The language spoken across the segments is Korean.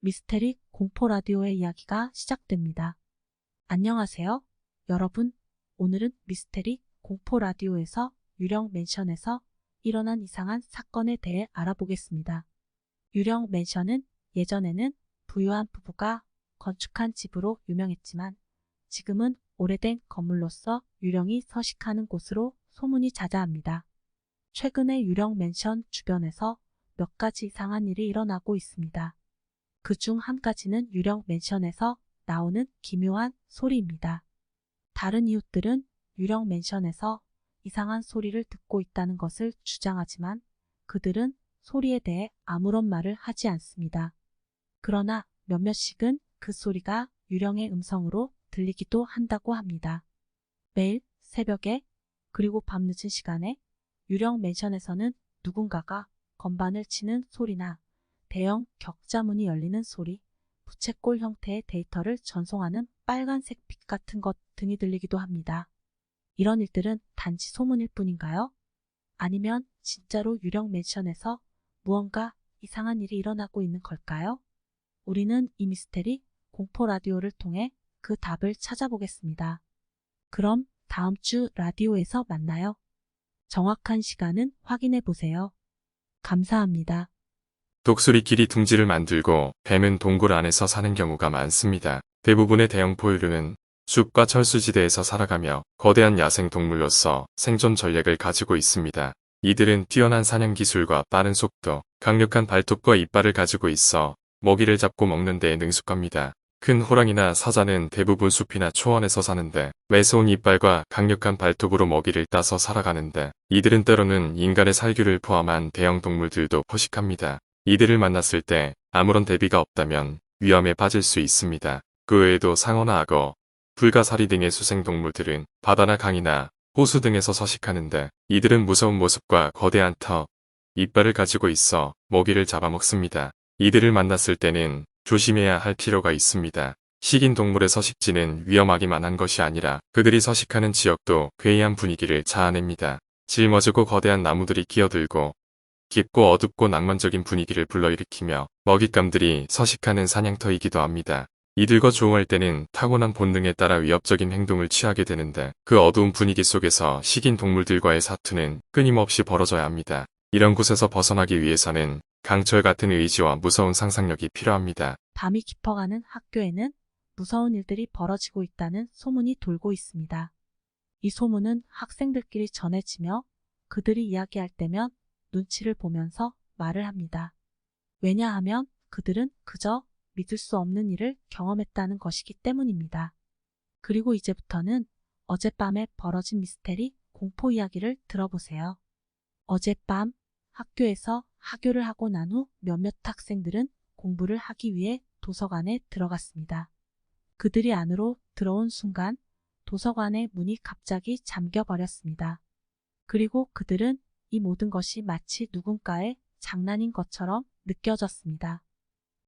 미스테리 공포 라디오의 이야기가 시작됩니다. 안녕하세요, 여러분. 오늘은 미스테리 공포 라디오에서 유령 맨션에서 일어난 이상한 사건에 대해 알아보겠습니다. 유령 맨션은 예전에는 부유한 부부가 건축한 집으로 유명했지만 지금은 오래된 건물로서 유령이 서식하는 곳으로 소문이 자자합니다. 최근에 유령 맨션 주변에서 몇 가지 이상한 일이 일어나고 있습니다. 그 중 한 가지는 유령 맨션에서 나오는 기묘한 소리입니다. 다른 이웃들은 유령 맨션에서 이상한 소리를 듣고 있다는 것을 주장하지만 그들은 소리에 대해 아무런 말을 하지 않습니다. 그러나 몇몇씩은 그 소리가 유령의 음성으로 들리기도 한다고 합니다. 매일 새벽에 그리고 밤늦은 시간에 유령 맨션에서는 누군가가 건반을 치는 소리나 대형 격자문이 열리는 소리, 부채꼴 형태의 데이터를 전송하는 빨간색 빛 같은 것 등이 들리기도 합니다. 이런 일들은 단지 소문일 뿐인가요? 아니면 진짜로 유령 맨션에서 무언가 이상한 일이 일어나고 있는 걸까요? 우리는 이 미스테리 공포 라디오를 통해 그 답을 찾아보겠습니다. 그럼 다음 주 라디오에서 만나요. 정확한 시간은 확인해 보세요. 감사합니다. 독수리끼리 둥지를 만들고 뱀은 동굴 안에서 사는 경우가 많습니다. 대부분의 대형 포유류는 숲과 철수지대에서 살아가며 거대한 야생 동물로서 생존 전략을 가지고 있습니다. 이들은 뛰어난 사냥 기술과 빠른 속도, 강력한 발톱과 이빨을 가지고 있어 먹이를 잡고 먹는 데에 능숙합니다. 큰 호랑이나 사자는 대부분 숲이나 초원에서 사는데 매서운 이빨과 강력한 발톱으로 먹이를 따서 살아가는데 이들은 때로는 인간의 살균을 포함한 대형 동물들도 포식합니다. 이들을 만났을 때 아무런 대비가 없다면 위험에 빠질 수 있습니다. 그 외에도 상어나 악어, 불가사리 등의 수생동물들은 바다나 강이나 호수 등에서 서식하는데 이들은 무서운 모습과 거대한 턱, 이빨을 가지고 있어 먹이를 잡아먹습니다. 이들을 만났을 때는 조심해야 할 필요가 있습니다. 식인 동물의 서식지는 위험하기만 한 것이 아니라 그들이 서식하는 지역도 괴이한 분위기를 자아냅니다. 짊어지고 거대한 나무들이 끼어들고 깊고 어둡고 낭만적인 분위기를 불러일으키며 먹잇감들이 서식하는 사냥터이기도 합니다. 이들과 조우할 때는 타고난 본능에 따라 위협적인 행동을 취하게 되는데 그 어두운 분위기 속에서 식인 동물들과의 사투는 끊임없이 벌어져야 합니다. 이런 곳에서 벗어나기 위해서는 강철 같은 의지와 무서운 상상력이 필요합니다. 밤이 깊어가는 학교에는 무서운 일들이 벌어지고 있다는 소문이 돌고 있습니다. 이 소문은 학생들끼리 전해지며 그들이 이야기할 때면 눈치를 보면서 말을 합니다. 왜냐하면 그들은 그저 믿을 수 없는 일을 경험했다는 것이기 때문입니다. 그리고 이제부터는 어젯밤에 벌어진 미스테리 공포 이야기를 들어보세요. 어젯밤 학교에서 하교를 하고 난 후 몇몇 학생들은 공부를 하기 위해 도서관에 들어갔습니다. 그들이 안으로 들어온 순간 도서관의 문이 갑자기 잠겨버렸습니다. 그리고 그들은 이 모든 것이 마치 누군가의 장난인 것처럼 느껴졌습니다.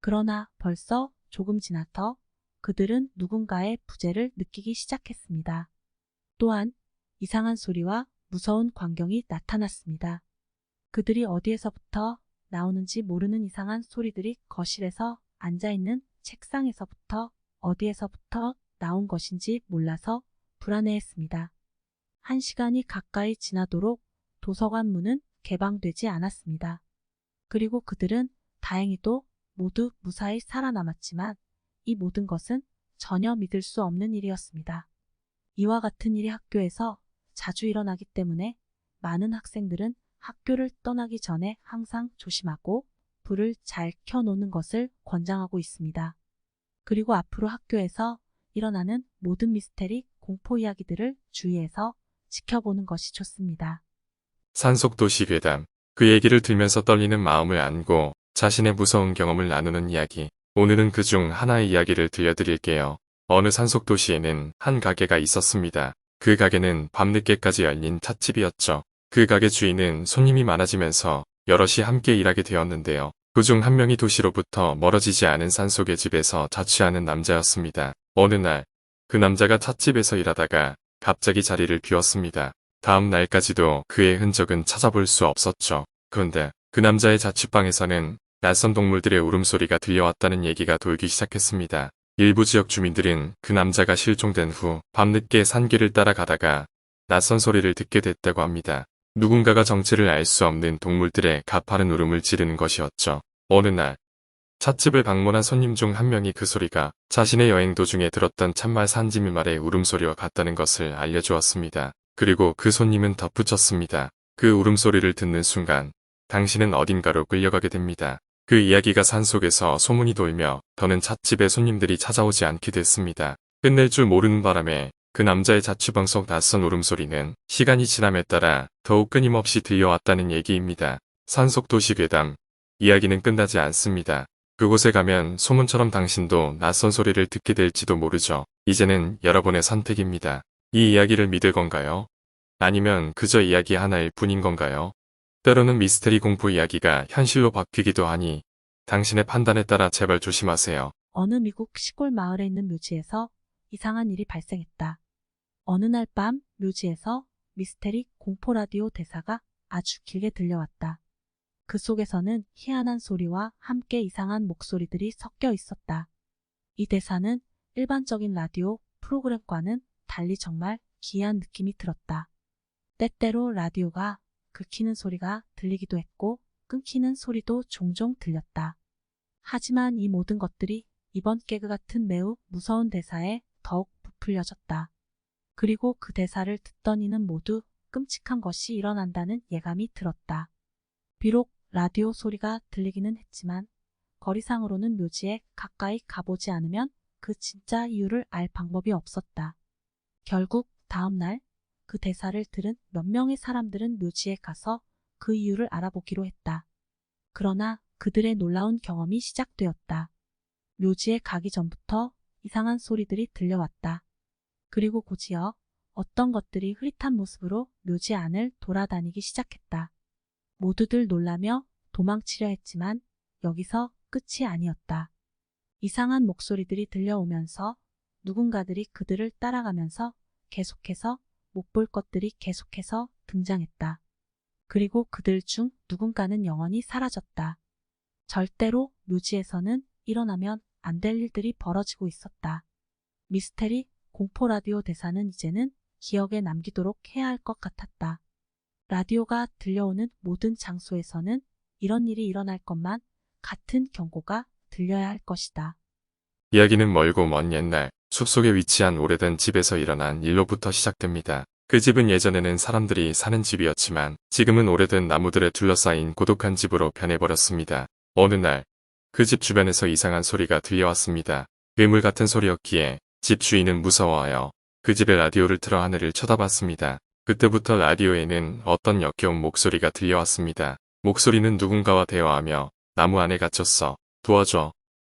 그러나 벌써 조금 지나서 그들은 누군가의 부재를 느끼기 시작했습니다. 또한 이상한 소리와 무서운 광경이 나타났습니다. 그들이 어디에서부터 나오는지 모르는 이상한 소리들이 거실에서 앉아있는 책상에서부터 어디에서부터 나온 것인지 몰라서 불안해했습니다. 1시간이 가까이 지나도록 도서관 문은 개방되지 않았습니다. 그리고 그들은 다행히도 모두 무사히 살아남았지만 이 모든 것은 전혀 믿을 수 없는 일이었습니다. 이와 같은 일이 학교에서 자주 일어나기 때문에 많은 학생들은 학교를 떠나기 전에 항상 조심하고 불을 잘 켜놓는 것을 권장하고 있습니다. 그리고 앞으로 학교에서 일어나는 모든 미스테리 공포 이야기들을 주의해서 지켜보는 것이 좋습니다. 산속도시 괴담. 그 얘기를 들면서 떨리는 마음을 안고 자신의 무서운 경험을 나누는 이야기. 오늘은 그중 하나의 이야기를 들려드릴게요. 어느 산속도시에는 한 가게가 있었습니다. 그 가게는 밤늦게까지 열린 찻집이었죠. 그 가게 주인은 손님이 많아지면서 여럿이 함께 일하게 되었는데요. 그중 한 명이 도시로부터 멀어지지 않은 산속의 집에서 자취하는 남자였습니다. 어느 날, 그 남자가 찻집에서 일하다가 갑자기 자리를 비웠습니다. 다음 날까지도 그의 흔적은 찾아볼 수 없었죠. 그런데 그 남자의 자취방에서는 낯선 동물들의 울음소리가 들려왔다는 얘기가 돌기 시작했습니다. 일부 지역 주민들은 그 남자가 실종된 후 밤늦게 산길을 따라가다가 낯선 소리를 듣게 됐다고 합니다. 누군가가 정체를 알 수 없는 동물들의 가파른 울음을 지르는 것이었죠. 어느 날 찻집을 방문한 손님 중 한 명이 그 소리가 자신의 여행 도중에 들었던 참말 산지밀말의 울음소리와 같다는 것을 알려주었습니다. 그리고 그 손님은 덧붙였습니다. 그 울음소리를 듣는 순간 당신은 어딘가로 끌려가게 됩니다. 그 이야기가 산속에서 소문이 돌며 더는 찻집에 손님들이 찾아오지 않게 됐습니다. 끝낼 줄 모르는 바람에 그 남자의 자취방 속 낯선 울음소리는 시간이 지남에 따라 더욱 끊임없이 들려왔다는 얘기입니다. 산속 도시 괴담. 이야기는 끝나지 않습니다. 그곳에 가면 소문처럼 당신도 낯선 소리를 듣게 될지도 모르죠. 이제는 여러분의 선택입니다. 이 이야기를 믿을 건가요? 아니면 그저 이야기 하나일 뿐인 건가요? 때로는 미스테리 공포 이야기가 현실로 바뀌기도 하니 당신의 판단에 따라 제발 조심하세요. 어느 미국 시골 마을에 있는 묘지에서 이상한 일이 발생했다. 어느 날 밤 묘지에서 미스테리 공포 라디오 대사가 아주 길게 들려왔다. 그 속에서는 희한한 소리와 함께 이상한 목소리들이 섞여 있었다. 이 대사는 일반적인 라디오 프로그램과는 달리 정말 기이한 느낌이 들었다. 때때로 라디오가 긁히는 소리가 들리기도 했고 끊기는 소리도 종종 들렸다. 하지만 이 모든 것들이 이번 개그 같은 매우 무서운 대사에 더욱 부풀려졌다. 그리고 그 대사를 듣던 이는 모두 끔찍한 것이 일어난다는 예감이 들었다. 비록 라디오 소리가 들리기는 했지만 거리상으로는 묘지에 가까이 가보지 않으면 그 진짜 이유를 알 방법이 없었다. 결국 다음 날 그 대사를 들은 몇 명의 사람들은 묘지에 가서 그 이유를 알아보기로 했다. 그러나 그들의 놀라운 경험이 시작되었다. 묘지에 가기 전부터 이상한 소리들이 들려왔다. 그리고 곧이어 어떤 것들이 흐릿한 모습으로 묘지 안을 돌아다니기 시작했다. 모두들 놀라며 도망치려 했지만 여기서 끝이 아니었다. 이상한 목소리들이 들려오면서 누군가들이 그들을 따라가면서 계속해서 못 볼 것들이 계속해서 등장했다. 그리고 그들 중 누군가는 영원히 사라졌다. 절대로 묘지에서는 일어나면 안 될 일들이 벌어지고 있었다. 미스테리 공포 라디오 대사는 이제는 기억에 남기도록 해야 할 것 같았다. 라디오가 들려오는 모든 장소에서는 이런 일이 일어날 것만 같은 경고가 들려야 할 것이다. 이야기는 멀고 먼 옛날 숲속에 위치한 오래된 집에서 일어난 일로부터 시작됩니다. 그 집은 예전에는 사람들이 사는 집이었지만 지금은 오래된 나무들에 둘러싸인 고독한 집으로 변해버렸습니다. 어느 날 그 집 주변에서 이상한 소리가 들려왔습니다. 괴물 같은 소리였기에 집 주인은 무서워하여 그 집의 라디오를 틀어 하늘을 쳐다봤습니다. 그때부터 라디오에는 어떤 역겨운 목소리가 들려왔습니다. 목소리는 누군가와 대화하며 나무 안에 갇혔어. 도와줘.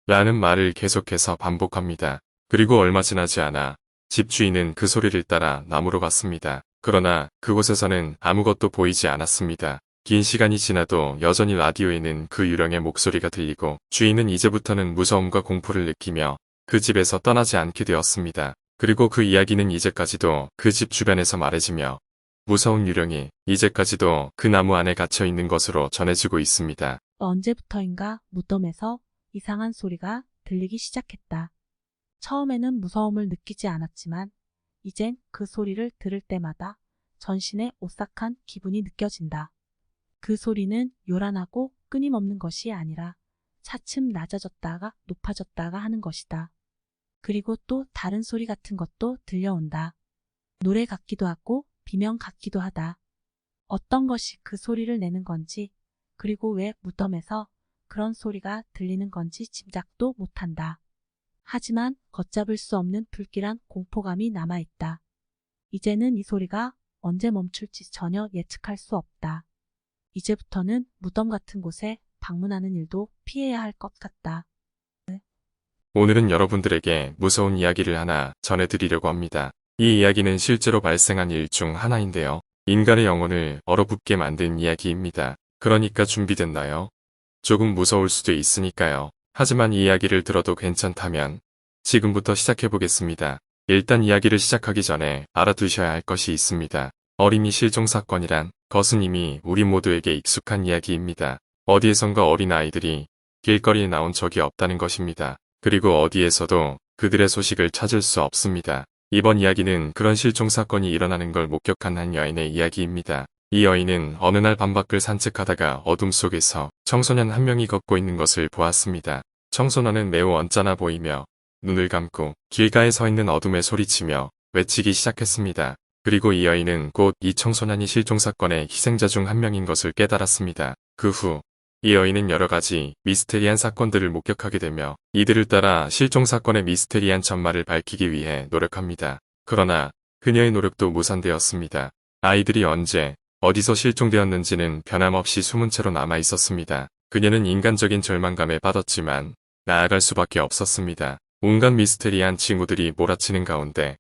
라는 말을 계속해서 반복합니다. 그리고 얼마 지나지 않아 집주인은 그 소리를 따라 나무로 갔습니다. 그러나 그곳에서는 아무것도 보이지 않았습니다. 긴 시간이 지나도 여전히 라디오에는 그 유령의 목소리가 들리고 주인은 이제부터는 무서움과 공포를 느끼며 그 집에서 떠나지 않게 되었습니다. 그리고 그 이야기는 이제까지도 그 집 주변에서 말해지며 무서운 유령이 이제까지도 그 나무 안에 갇혀 있는 것으로 전해지고 있습니다. 언제부터인가 무덤에서 이상한 소리가 들리기 시작했다. 처음에는 무서움을 느끼지 않았지만 이젠 그 소리를 들을 때마다 전신에 오싹한 기분이 느껴진다. 그 소리는 요란하고 끊임없는 것이 아니라 차츰 낮아졌다가 높아졌다가 하는 것이다. 그리고 또 다른 소리 같은 것도 들려온다. 노래 같기도 하고 비명 같기도 하다. 어떤 것이 그 소리를 내는 건지 그리고 왜 무덤에서 그런 소리가 들리는 건지 짐작도 못한다. 하지만 걷잡을 수 없는 불길한 공포감이 남아있다. 이제는 이 소리가 언제 멈출지 전혀 예측할 수 없다. 이제부터는 무덤 같은 곳에 방문하는 일도 피해야 할 것 같다. 오늘은 여러분들에게 무서운 이야기를 하나 전해드리려고 합니다. 이 이야기는 실제로 발생한 일 중 하나인데요. 인간의 영혼을 얼어붙게 만든 이야기입니다. 그러니까 준비됐나요? 조금 무서울 수도 있으니까요. 하지만 이 이야기를 들어도 괜찮다면 지금부터 시작해보겠습니다. 일단 이야기를 시작하기 전에 알아두셔야 할 것이 있습니다. 어린이 실종 사건이란 것은 이미 우리 모두에게 익숙한 이야기입니다. 어디에선가 어린 아이들이 길거리에 나온 적이 없다는 것입니다. 그리고 어디에서도 그들의 소식을 찾을 수 없습니다. 이번 이야기는 그런 실종 사건이 일어나는 걸 목격한 한 여인의 이야기입니다. 이 여인은 어느 날 밤밖을 산책하다가 어둠 속에서 청소년 한 명이 걷고 있는 것을 보았습니다. 청소년은 매우 언짢아 보이며 눈을 감고 길가에 서 있는 어둠에 소리치며 외치기 시작했습니다. 그리고 이 여인은 곧 이 청소년이 실종 사건의 희생자 중 한 명인 것을 깨달았습니다. 그 후 이 여인은 여러 가지 미스테리한 사건들을 목격하게 되며 이들을 따라 실종 사건의 미스테리한 전말을 밝히기 위해 노력합니다. 그러나 그녀의 노력도 무산되었습니다. 아이들이 언제 어디서 실종되었는지는 변함없이 숨은 채로 남아 있었습니다. 그녀는 인간적인 절망감에 빠졌지만 나아갈 수밖에 없었습니다. 온갖 미스테리한 징후들이 몰아치는 가운데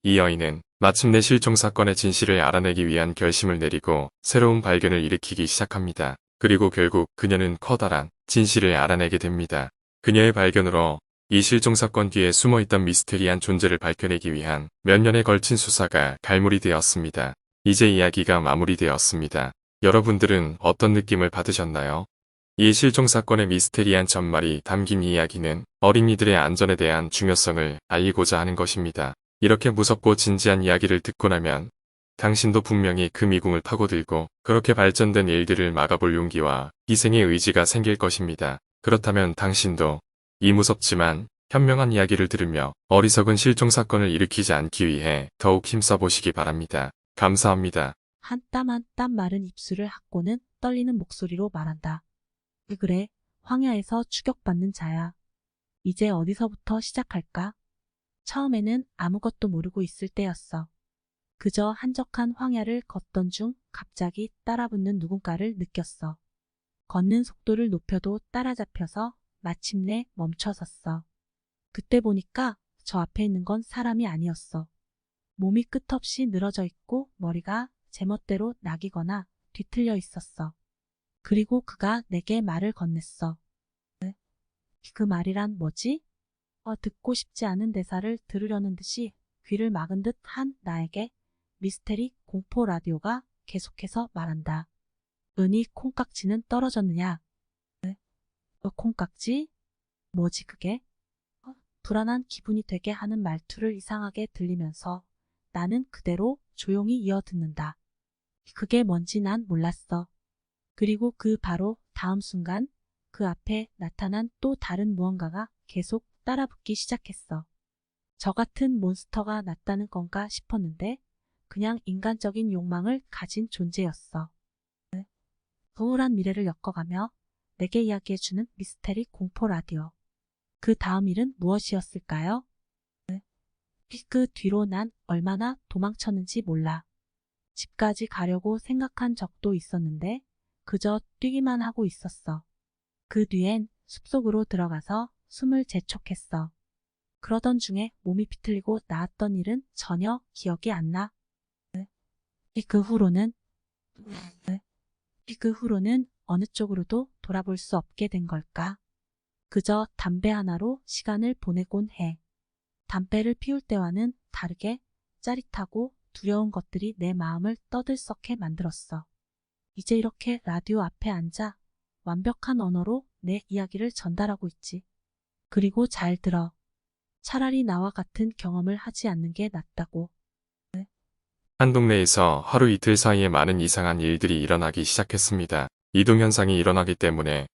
이 여인은 마침내 실종 사건의 진실을 알아내기 위한 결심을 내리고 새로운 발견을 일으키기 시작합니다. 그리고 결국 그녀는 커다란 진실을 알아내게 됩니다. 그녀의 발견으로 이 실종 사건 뒤에 숨어있던 미스테리한 존재를 밝혀내기 위한 몇 년에 걸친 수사가 갈무리 되었습니다. 이제 이야기가 마무리되었습니다. 여러분들은 어떤 느낌을 받으셨나요? 이 실종 사건의 미스테리한 전말이 담긴 이 이야기는 어린이들의 안전에 대한 중요성을 알리고자 하는 것입니다. 이렇게 무섭고 진지한 이야기를 듣고 나면 당신도 분명히 그 미궁을 파고들고 그렇게 발전된 일들을 막아볼 용기와 희생의 의지가 생길 것입니다. 그렇다면 당신도 이 무섭지만 현명한 이야기를 들으며 어리석은 실종 사건을 일으키지 않기 위해 더욱 힘써보시기 바랍니다. 감사합니다. 한 땀 한 땀 마른 입술을 핫고는 떨리는 목소리로 말한다. 그래, 황야에서 추격받는 자야. 이제 어디서부터 시작할까? 처음에는 아무것도 모르고 있을 때였어. 그저 한적한 황야를 걷던 중 갑자기 따라붙는 누군가를 느꼈어. 걷는 속도를 높여도 따라잡혀서 마침내 멈춰섰어. 그때 보니까 저 앞에 있는 건 사람이 아니었어. 몸이 끝없이 늘어져 있고 머리가 제멋대로 낙이거나 뒤틀려 있었어. 그리고 그가 내게 말을 건넸어. 그 말이란 뭐지? 듣고 싶지 않은 대사를 들으려는 듯이 귀를 막은 듯 한 나에게 미스테리 공포 라디오가 계속해서 말한다. 은희 콩깍지는 떨어졌느냐? 콩깍지? 뭐지 그게? 불안한 기분이 되게 하는 말투를 이상하게 들리면서 나는 그대로 조용히 이어듣는다. 그게 뭔지 난 몰랐어. 그리고 그 바로 다음 순간 그 앞에 나타난 또 다른 무언가가 계속 따라붙기 시작했어. 저 같은 몬스터가 낫다는 건가 싶었는데 그냥 인간적인 욕망을 가진 존재였어. 우울한 미래를 엮어가며 내게 이야기해주는 미스테리 공포 라디오. 그 다음 일은 무엇이었을까요? 그 뒤로 난 얼마나 도망쳤는지 몰라. 집까지 가려고 생각한 적도 있었는데 그저 뛰기만 하고 있었어. 그 뒤엔 숲속으로 들어가서 숨을 재촉했어. 그러던 중에 몸이 비틀리고 나았던 일은 전혀 기억이 안 나. 그 후로는 어느 쪽으로도 돌아볼 수 없게 된 걸까? 그저 담배 하나로 시간을 보내곤 해. 담배를 피울 때와는 다르게 짜릿하고 두려운 것들이 내 마음을 떠들썩해 만들었어. 이제 이렇게 라디오 앞에 앉아 완벽한 언어로 내 이야기를 전달하고 있지. 그리고 잘 들어. 차라리 나와 같은 경험을 하지 않는 게 낫다고. 한 동네에서 하루 이틀 사이에 많은 이상한 일들이 일어나기 시작했습니다. 이동 현상이 일어나기 때문에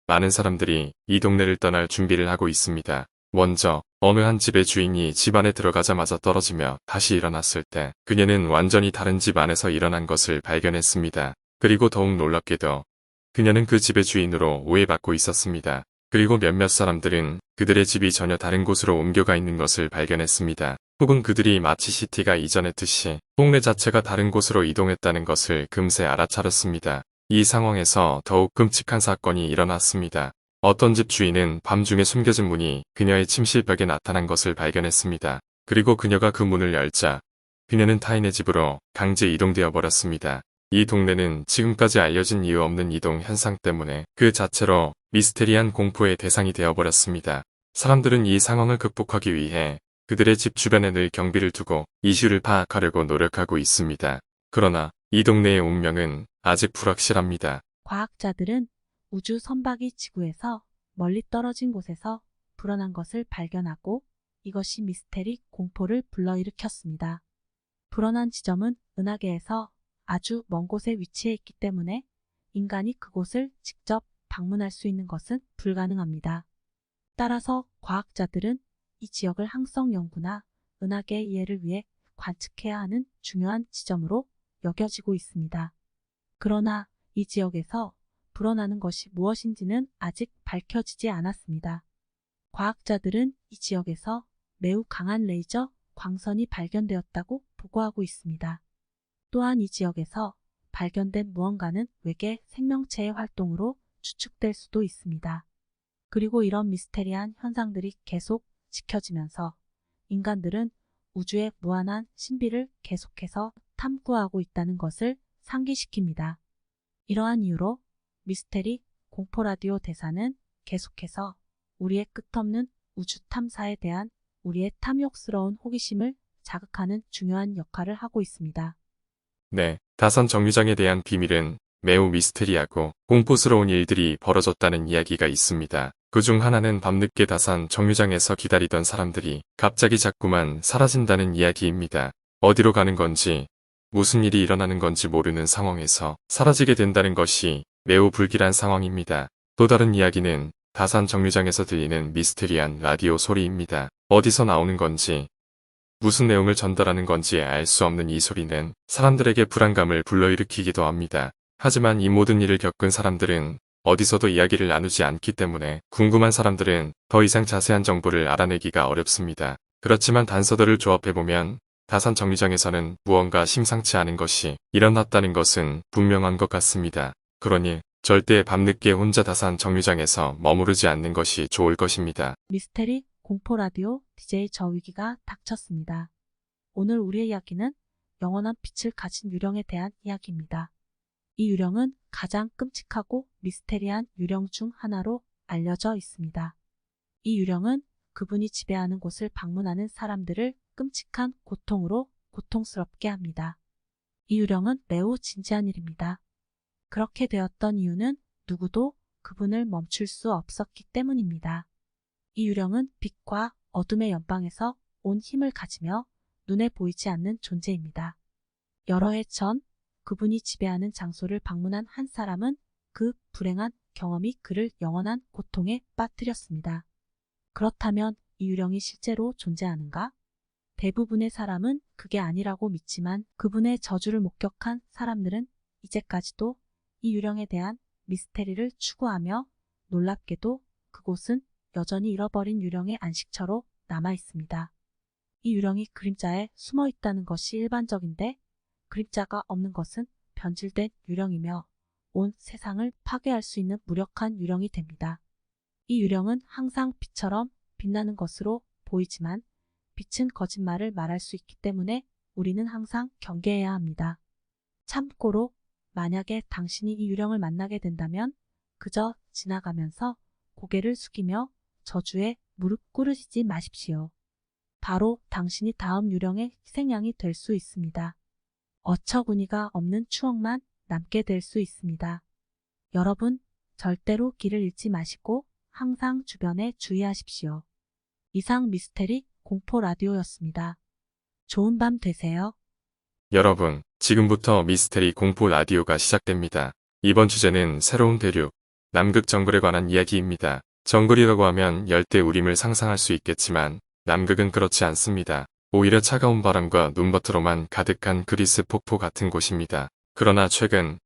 많은 사람들이 이 동네를 떠날 준비를 하고 있습니다. 먼저 어느 한 집의 주인이 집 안에 들어가자마자 떨어지며 다시 일어났을 때 그녀는 완전히 다른 집 안에서 일어난 것을 발견했습니다. 그리고 더욱 놀랍게도 그녀는 그 집의 주인으로 오해받고 있었습니다. 그리고 몇몇 사람들은 그들의 집이 전혀 다른 곳으로 옮겨가 있는 것을 발견했습니다. 혹은 그들이 마치 시티가 이전했듯이 동네 자체가 다른 곳으로 이동했다는 것을 금세 알아차렸습니다. 이 상황에서 더욱 끔찍한 사건이 일어났습니다. 어떤 집 주인은 밤중에 숨겨진 문이 그녀의 침실벽에 나타난 것을 발견했습니다. 그리고 그녀가 그 문을 열자 그녀는 타인의 집으로 강제 이동되어 버렸습니다. 이 동네는 지금까지 알려진 이유 없는 이동 현상 때문에 그 자체로 미스테리한 공포의 대상이 되어버렸습니다. 사람들은 이 상황을 극복하기 위해 그들의 집 주변에 늘 경비를 두고 이슈를 파악하려고 노력하고 있습니다. 그러나 이 동네의 운명은 아직 불확실합니다. 과학자들은 우주 선박이 지구에서 멀리 떨어진 곳에서 불어난 것을 발견하고 이것이 미스테리 공포를 불러일으켰습니다. 불어난 지점은 은하계에서 아주 먼 곳에 위치해 있기 때문에 인간이 그곳을 직접 방문할 수 있는 것은 불가능합니다. 따라서 과학자들은 이 지역을 항성 연구나 은하계 이해를 위해 관측해야 하는 중요한 지점으로 여겨지고 있습니다. 그러나 이 지역에서 불어나는 것이 무엇인지는 아직 밝혀지지 않았습니다. 과학자들은 이 지역에서 매우 강한 레이저 광선이 발견되었다고 보고하고 있습니다. 또한 이 지역에서 발견된 무언가는 외계 생명체의 활동으로 추측될 수도 있습니다. 그리고 이런 미스테리한 현상들이 계속 지켜지면서 인간들은 우주의 무한한 신비를 계속해서 탐구하고 있다는 것을 상기시킵니다. 이러한 이유로 미스테리 공포 라디오 대사는 계속해서 우리의 끝없는 우주 탐사에 대한 우리의 탐욕스러운 호기심을 자극하는 중요한 역할을 하고 있습니다. 네, 다산 정류장에 대한 비밀은 매우 미스테리하고 공포스러운 일들이 벌어졌다는 이야기가 있습니다. 그중 하나는 밤늦게 다산 정류장에서 기다리던 사람들이 갑자기 자꾸만 사라진다는 이야기입니다. 어디로 가는 건지, 무슨 일이 일어나는 건지 모르는 상황에서 사라지게 된다는 것이 매우 불길한 상황입니다. 또 다른 이야기는 다산 정류장에서 들리는 미스테리한 라디오 소리입니다. 어디서 나오는 건지, 무슨 내용을 전달하는 건지 알 수 없는 이 소리는 사람들에게 불안감을 불러일으키기도 합니다. 하지만 이 모든 일을 겪은 사람들은 어디서도 이야기를 나누지 않기 때문에 궁금한 사람들은 더 이상 자세한 정보를 알아내기가 어렵습니다. 그렇지만 단서들을 조합해보면 다산 정류장에서는 무언가 심상치 않은 것이 일어났다는 것은 분명한 것 같습니다. 그러니 절대 밤늦게 혼자 다산 정류장에서 머무르지 않는 것이 좋을 것입니다. 미스테리 공포 라디오 DJ 저위기가 닥쳤습니다. 오늘 우리의 이야기는 영원한 빛을 가진 유령에 대한 이야기입니다. 이 유령은 가장 끔찍하고 미스테리한 유령 중 하나로 알려져 있습니다. 이 유령은 그분이 지배하는 곳을 방문하는 사람들을 끔찍한 고통으로 고통스럽게 합니다. 이 유령은 매우 진지한 일입니다. 그렇게 되었던 이유는 누구도 그분을 멈출 수 없었기 때문입니다. 이 유령은 빛과 어둠의 연방에서 온 힘을 가지며 눈에 보이지 않는 존재입니다. 여러 해 전 그분이 지배하는 장소를 방문한 한 사람은 그 불행한 경험이 그를 영원한 고통에 빠뜨렸습니다. 그렇다면 이 유령이 실제로 존재하는가? 대부분의 사람은 그게 아니라고 믿지만 그분의 저주를 목격한 사람들은 이제까지도 이 유령에 대한 미스테리를 추구하며 놀랍게도 그곳은 여전히 잃어버린 유령의 안식처로 남아 있습니다. 이 유령이 그림자에 숨어 있다는 것이 일반적인데 그림자가 없는 것은 변질된 유령이며 온 세상을 파괴할 수 있는 무력한 유령이 됩니다. 이 유령은 항상 빛처럼 빛나는 것으로 보이지만 빛은 거짓말을 말할 수 있기 때문에 우리는 항상 경계해야 합니다. 참고로 만약에 당신이 이 유령을 만나게 된다면 그저 지나가면서 고개를 숙이며 저주에 무릎 꿇으시지 마십시오. 바로 당신이 다음 유령의 희생양이 될 수 있습니다. 어처구니가 없는 추억만 남게 될 수 있습니다. 여러분, 절대로 길을 잃지 마시고 항상 주변에 주의하십시오. 이상 미스테리 공포 라디오였습니다. 좋은 밤 되세요. 여러분, 지금부터 미스테리 공포 라디오가 시작됩니다. 이번 주제는 새로운 대륙, 남극 정글에 관한 이야기입니다. 정글이라고 하면 열대 우림을 상상할 수 있겠지만 남극은 그렇지 않습니다. 오히려 차가운 바람과 눈버터로만 가득한 그리스 폭포 같은 곳입니다. 그러나 최근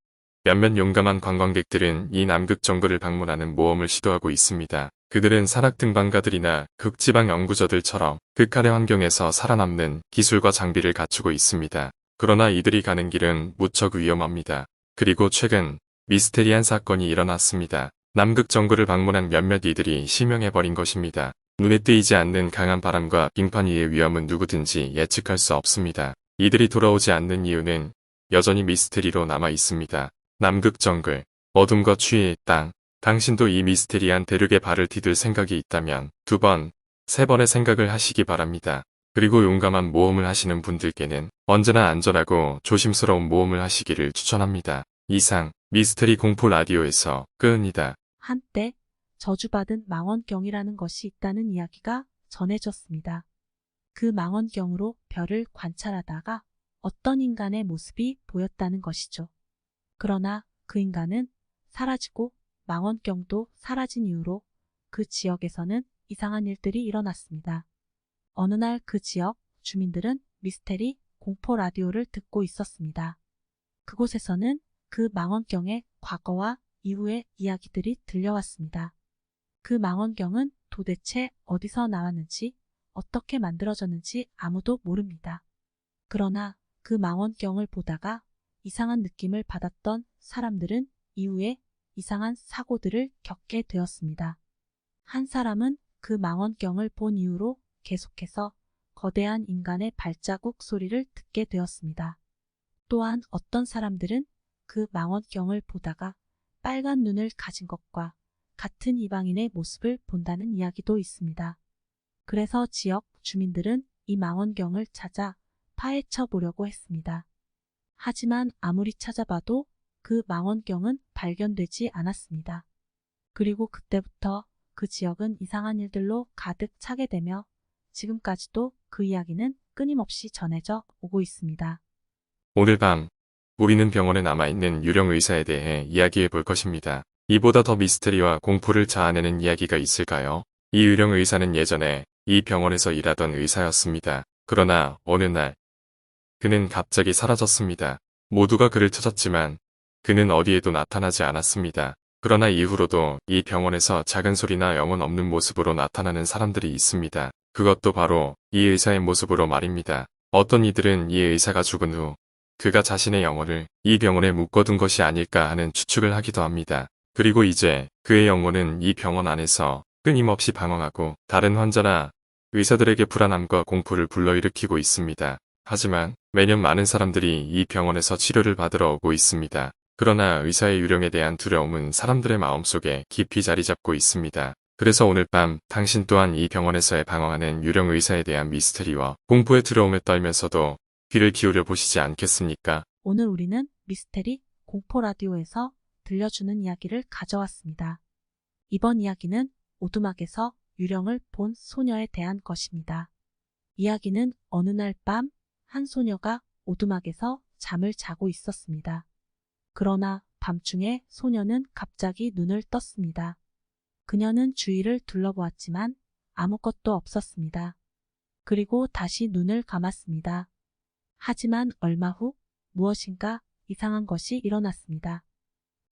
몇몇 용감한 관광객들은 이 남극 정글을 방문하는 모험을 시도하고 있습니다. 그들은 산악 등반가들이나 극지방 연구자들처럼 극한의 환경에서 살아남는 기술과 장비를 갖추고 있습니다. 그러나 이들이 가는 길은 무척 위험합니다. 그리고 최근 미스테리한 사건이 일어났습니다. 남극 정글을 방문한 몇몇 이들이 실명해버린 것입니다. 눈에 띄지 않는 강한 바람과 빙판 위의 위험은 누구든지 예측할 수 없습니다. 이들이 돌아오지 않는 이유는 여전히 미스테리로 남아 있습니다. 남극 정글, 어둠과 추위의 땅. 당신도 이 미스테리한 대륙에 발을 디딜 생각이 있다면 2번, 3번의 생각을 하시기 바랍니다. 그리고 용감한 모험을 하시는 분들께는 언제나 안전하고 조심스러운 모험을 하시기를 추천합니다. 이상 미스테리 공포 라디오에서 끝입니다. 한때 저주받은 망원경이라는 것이 있다는 이야기가 전해졌습니다. 그 망원경으로 별을 관찰하다가 어떤 인간의 모습이 보였다는 것이죠. 그러나 그 인간은 사라지고 망원경도 사라진 이후로 그 지역에서는 이상한 일들이 일어났습니다. 어느 날 그 지역 주민들은 미스테리 공포 라디오를 듣고 있었습니다. 그곳에서는 그 망원경의 과거와 이후의 이야기들이 들려왔습니다. 그 망원경은 도대체 어디서 나왔는지 어떻게 만들어졌는지 아무도 모릅니다. 그러나 그 망원경을 보다가 이상한 느낌을 받았던 사람들은 이후에 이상한 사고들을 겪게 되었습니다. 한 사람은 그 망원경을 본 이후로 계속해서 거대한 인간의 발자국 소리를 듣게 되었습니다. 또한 어떤 사람들은 그 망원경을 보다가 빨간 눈을 가진 것과 같은 이방인의 모습을 본다는 이야기도 있습니다. 그래서 지역 주민들은 이 망원경을 찾아 파헤쳐 보려고 했습니다. 하지만 아무리 찾아봐도 그 망원경은 발견되지 않았습니다. 그리고 그때부터 그 지역은 이상한 일들로 가득 차게 되며 지금까지도 그 이야기는 끊임없이 전해져 오고 있습니다. 오늘 밤 우리는 병원에 남아있는 유령 의사에 대해 이야기해 볼 것입니다. 이보다 더 미스테리와 공포를 자아내는 이야기가 있을까요? 이 유령 의사는 예전에 이 병원에서 일하던 의사였습니다. 그러나 어느 날 그는 갑자기 사라졌습니다. 모두가 그를 찾았지만 그는 어디에도 나타나지 않았습니다. 그러나 이후로도 이 병원에서 작은 소리나 영혼 없는 모습으로 나타나는 사람들이 있습니다. 그것도 바로 이 의사의 모습으로 말입니다. 어떤 이들은 이 의사가 죽은 후 그가 자신의 영혼을 이 병원에 묶어둔 것이 아닐까 하는 추측을 하기도 합니다. 그리고 이제 그의 영혼은 이 병원 안에서 끊임없이 방황하고 다른 환자나 의사들에게 불안함과 공포를 불러일으키고 있습니다. 하지만 매년 많은 사람들이 이 병원에서 치료를 받으러 오고 있습니다. 그러나 의사의 유령에 대한 두려움은 사람들의 마음속에 깊이 자리 잡고 있습니다. 그래서 오늘 밤 당신 또한 이 병원에서의 방황하는 유령 의사에 대한 미스테리와 공포의 두려움에 떨면서도 귀를 기울여 보시지 않겠습니까? 오늘 우리는 미스테리 공포 라디오에서 들려주는 이야기를 가져왔습니다. 이번 이야기는 오두막에서 유령을 본 소녀에 대한 것입니다. 이야기는 어느 날 밤 한 소녀가 오두막에서 잠을 자고 있었습니다. 그러나 밤중에 소녀는 갑자기 눈을 떴습니다. 그녀는 주위를 둘러보았지만 아무것도 없었습니다. 그리고 다시 눈을 감았습니다. 하지만 얼마 후 무엇인가 이상한 것이 일어났습니다.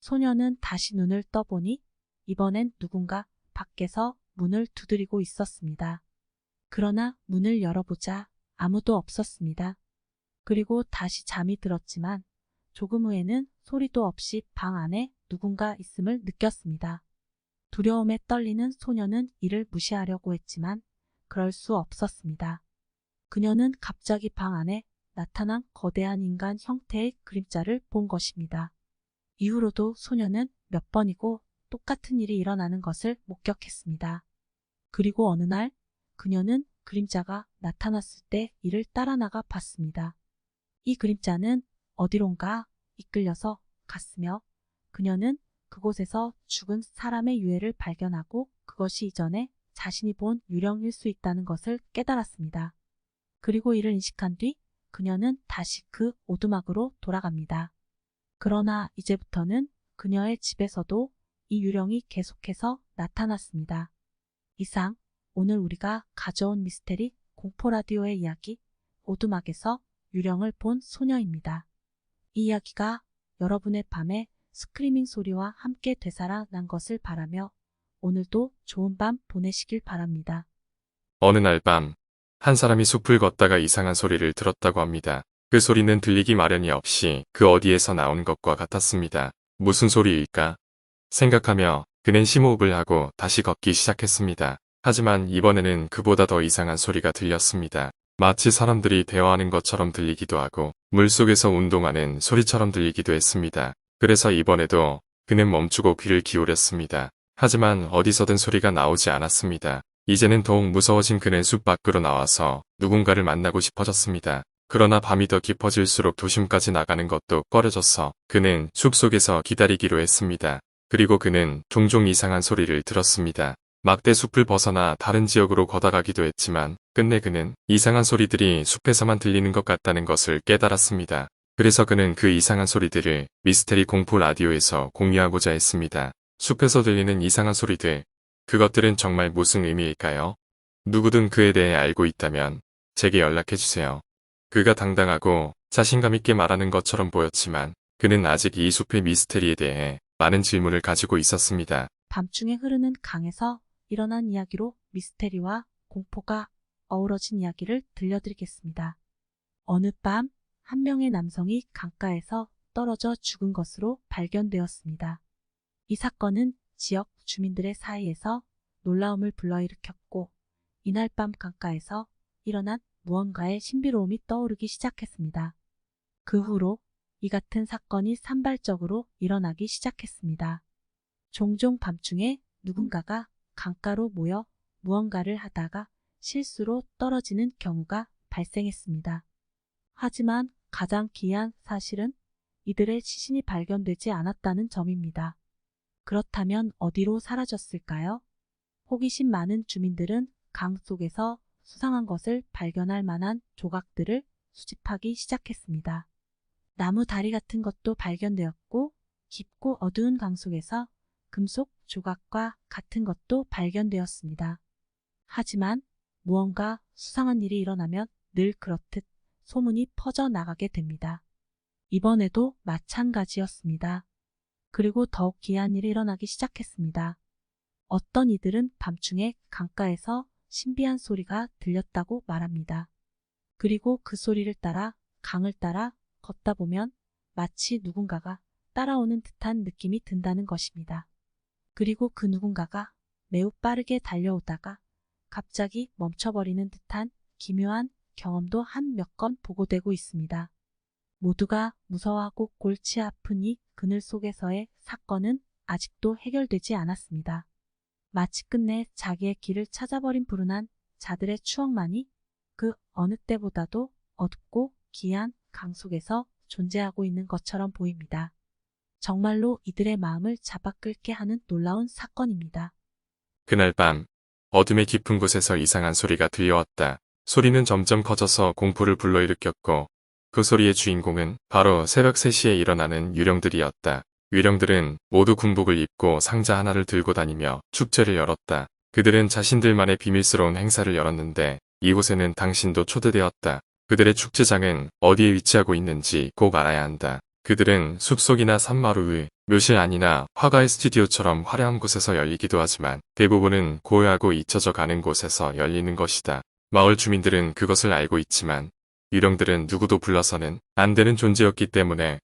소녀는 다시 눈을 떠보니 이번엔 누군가 밖에서 문을 두드리고 있었습니다. 그러나 문을 열어보자 아무도 없었습니다. 그리고 다시 잠이 들었지만 조금 후에는 소리도 없이 방 안에 누군가 있음을 느꼈습니다. 두려움에 떨리는 소녀는 이를 무시하려고 했지만 그럴 수 없었습니다. 그녀는 갑자기 방 안에 나타난 거대한 인간 형태의 그림자를 본 것입니다. 이후로도 소녀는 몇 번이고 똑같은 일이 일어나는 것을 목격했습니다. 그리고 어느 날 그녀는 그림자가 나타났을 때 이를 따라 나가 봤습니다. 이 그림자는 어디론가 이끌려서 갔으며 그녀는 그곳에서 죽은 사람의 유해를 발견하고 그것이 이전에 자신이 본 유령일 수 있다는 것을 깨달았습니다. 그리고 이를 인식한 뒤 그녀는 다시 그 오두막으로 돌아갑니다. 그러나 이제부터는 그녀의 집에서도 이 유령이 계속해서 나타났습니다. 이상 오늘 우리가 가져온 미스테리 공포 라디오의 이야기 오두막에서 유령을 본 소녀입니다. 이 이야기가 여러분의 밤에 스크리밍 소리와 함께 되살아난 것을 바라며 오늘도 좋은 밤 보내시길 바랍니다. 어느 날 밤 한 사람이 숲을 걷다가 이상한 소리를 들었다고 합니다. 그 소리는 들리기 마련이 없이 그 어디에서 나온 것과 같았습니다. 무슨 소리일까? 생각하며 그는 심호흡을 하고 다시 걷기 시작했습니다. 하지만 이번에는 그보다 더 이상한 소리가 들렸습니다. 마치 사람들이 대화하는 것처럼 들리기도 하고 물속에서 운동하는 소리처럼 들리기도 했습니다. 그래서 이번에도 그는 멈추고 귀를 기울였습니다. 하지만 어디서든 소리가 나오지 않았습니다. 이제는 더욱 무서워진 그는 숲 밖으로 나와서 누군가를 만나고 싶어졌습니다. 그러나 밤이 더 깊어질수록 도심까지 나가는 것도 꺼려져서 그는 숲속에서 기다리기로 했습니다. 그리고 그는 종종 이상한 소리를 들었습니다. 막대 숲을 벗어나 다른 지역으로 걷어가기도 했지만 끝내 그는 이상한 소리들이 숲에서만 들리는 것 같다는 것을 깨달았습니다. 그래서 그는 그 이상한 소리들을 미스테리 공포 라디오에서 공유하고자 했습니다. 숲에서 들리는 이상한 소리들, 그것들은 정말 무슨 의미일까요? 누구든 그에 대해 알고 있다면 제게 연락해주세요. 그가 당당하고 자신감 있게 말하는 것처럼 보였지만 그는 아직 이 숲의 미스테리에 대해 많은 질문을 가지고 있었습니다. 밤중에 흐르는 강에서 일어난 이야기로 미스테리와 공포가 어우러진 이야기를 들려드리겠습니다. 어느 밤 한 명의 남성이 강가에서 떨어져 죽은 것으로 발견되었습니다. 이 사건은 지역 주민들의 사이에서 놀라움을 불러일으켰고 이날 밤 강가에서 일어난 무언가의 신비로움이 떠오르기 시작했습니다. 그 후로 이 같은 사건이 산발적으로 일어나기 시작했습니다. 종종 밤중에 누군가가 강가로 모여 무언가를 하다가 실수로 떨어지는 경우가 발생했습니다. 하지만 가장 기이한 사실은 이들의 시신이 발견되지 않았다는 점입니다. 그렇다면 어디로 사라졌을까요? 호기심 많은 주민들은 강 속에서 수상한 것을 발견할 만한 조각들을 수집하기 시작했습니다. 나무 다리 같은 것도 발견되었고 깊고 어두운 강 속에서 금속 조각과 같은 것도 발견되었습니다. 하지만 무언가 수상한 일이 일어나면 늘 그렇듯 소문이 퍼져나가게 됩니다. 이번에도 마찬가지였습니다. 그리고 더욱 기이한 일이 일어나기 시작했습니다. 어떤 이들은 밤중에 강가에서 신비한 소리가 들렸다고 말합니다. 그리고 그 소리를 따라 강을 따라 걷다 보면 마치 누군가가 따라오는 듯한 느낌이 든다는 것입니다. 그리고 그 누군가가 매우 빠르게 달려오다가 갑자기 멈춰버리는 듯한 기묘한 경험도 한 몇 건 보고되고 있습니다. 모두가 무서워하고 골치 아픈 이 그늘 속에서의 사건은 아직도 해결되지 않았습니다. 마치 끝내 자기의 길을 찾아버린 불운한 자들의 추억만이 그 어느 때보다도 어둡고 기이한 강 속에서 존재하고 있는 것처럼 보입니다. 정말로 이들의 마음을 잡아끌게 하는 놀라운 사건입니다. 그날 밤 어둠의 깊은 곳에서 이상한 소리가 들려왔다. 소리는 점점 커져서 공포를 불러일으켰고 그 소리의 주인공은 바로 새벽 3시에 일어나는 유령들이었다. 유령들은 모두 군복을 입고 상자 하나를 들고 다니며 축제를 열었다. 그들은 자신들만의 비밀스러운 행사를 열었는데 이곳에는 당신도 초대되었다. 그들의 축제장은 어디에 위치하고 있는지 꼭 알아야 한다. 그들은 숲속이나 산마루, 묘실 안이나 화가의 스튜디오처럼 화려한 곳에서 열리기도 하지만 대부분은 고요하고 잊혀져 가는 곳에서 열리는 것이다. 마을 주민들은 그것을 알고 있지만 유령들은 누구도 불러서는 안 되는 존재였기 때문에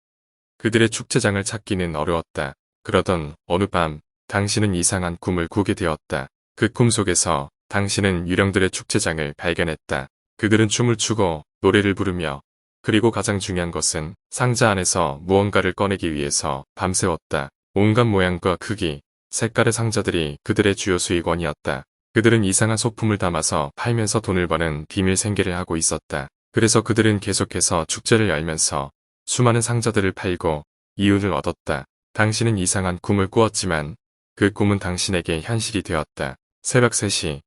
그들의 축제장을 찾기는 어려웠다. 그러던 어느 밤 당신은 이상한 꿈을 꾸게 되었다. 그 꿈 속에서 당신은 유령들의 축제장을 발견했다. 그들은 춤을 추고 노래를 부르며 그리고 가장 중요한 것은 상자 안에서 무언가를 꺼내기 위해서 밤새웠다. 온갖 모양과 크기, 색깔의 상자들이 그들의 주요 수익원이었다. 그들은 이상한 소품을 담아서 팔면서 돈을 버는 비밀 생계를 하고 있었다. 그래서 그들은 계속해서 축제를 열면서 수많은 상자들을 팔고 이윤을 얻었다. 당신은 이상한 꿈을 꾸었지만 그 꿈은 당신에게 현실이 되었다. 새벽 3시,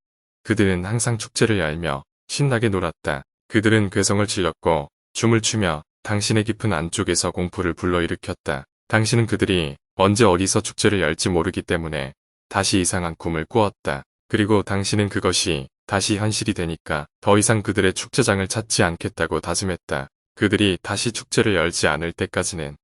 그들은 항상 축제를 열며 신나게 놀았다. 그들은 괴성을 질렀고 춤을 추며 당신의 깊은 안쪽에서 공포를 불러일으켰다. 당신은 그들이 언제 어디서 축제를 열지 모르기 때문에 다시 이상한 꿈을 꾸었다. 그리고 당신은 그것이 다시 현실이 되니까 더 이상 그들의 축제장을 찾지 않겠다고 다짐했다. 그들이 다시 축제를 열지 않을 때까지는